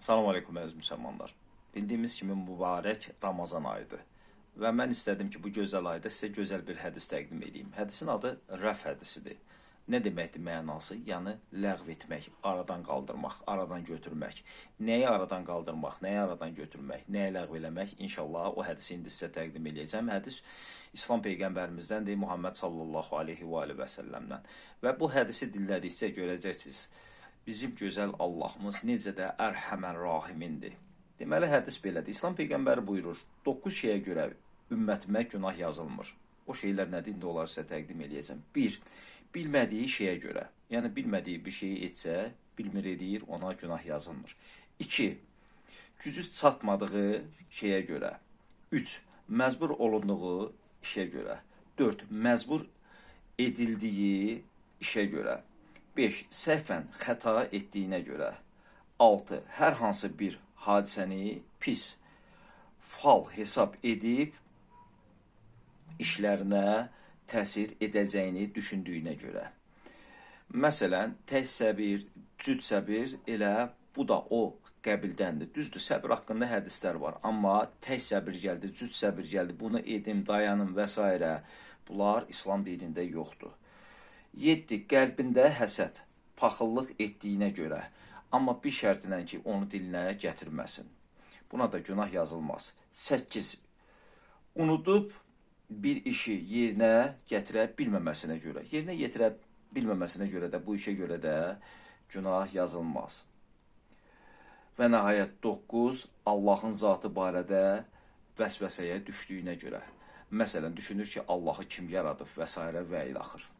Salam aleykum əziz müsəlmanlar. Bildiyimiz kimi mübarək Ramazan ayıdır. Və mən istədim ki, bu gözəl ayda sizə gözəl bir hədis təqdim edeyim. Hədisin adı rəf hədisidir. Nə deməkdir mənası? Yəni, ləğv etmək, aradan qaldırmaq, aradan götürmək. Nəyi aradan qaldırmaq, nəyi aradan götürmək, nəyi ləğv eləmək? İnşallah o hədisi indi sizə təqdim edəcəm. Hədis İslam Peyğəmbərimizdəndir, Muhammed sallallahu aleyhi və səlləmdən. Və bu hədisi dinlədikcə görəcəksiniz, bizim gözəl Allahımız necə də ərhəmən rahimindir. Deməli, hədis belədir. İslam Peyğəmbəri buyurur, 9 şeyə görə ümmətimə günah yazılmır. O şeylər nədir? İndi onları sizə təqdim edəcəm. 1. Bilmədiyi şeyə görə. Yəni, bilmədiyi bir şeyi etsə, bilmir edir, ona günah yazılmır. 2. Gücü çatmadığı şeyə görə. 3. Məcbur olunduğu işə görə. 4. Məcbur edildiyi işə görə. 5. Səhvən xəta etdiyinə görə. 6. Hər hansı bir hadisəni pis fal hesab edib işlərinə təsir edəcəyini düşündüyünə görə. Məsələn, tək səbir, cüt səbir, elə bu da o qəbildəndir. Düzdür, səbir haqqında hədislər var. Amma tək səbir gəldi, cüt səbir gəldi, bunu edim, dayanım və s. Bunlar İslam dinində yoxdur. 7. Qəlbində həsəd, paxıllıq etdiyinə görə. Amma bir şərtlə ki, onu dilinə gətirməsin. Buna da günah yazılmaz. 8. Unudub bir işi yerinə gətirə bilməməsinə görə. Yerinə gətirə bilməməsinə görə də, bu işə görə də günah yazılmaz. Və nəhayət 9. Allahın zatı barədə vəsvəsəyə düşdüyünə görə. Məsələn, düşünür ki, Allahı kim yaradıb və s. və ilaxır.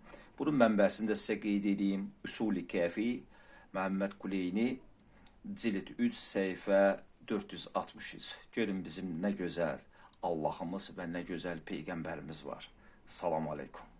Bunun mənbəsində sizə qeyd edeyim, Üsul-i Kəfi, Məhəmməd Kuleyni, cilt 3, səhifə 463. Görün bizim nə gözəl Allahımız və nə gözəl Peyğəmbərimiz var. Salam aleykum.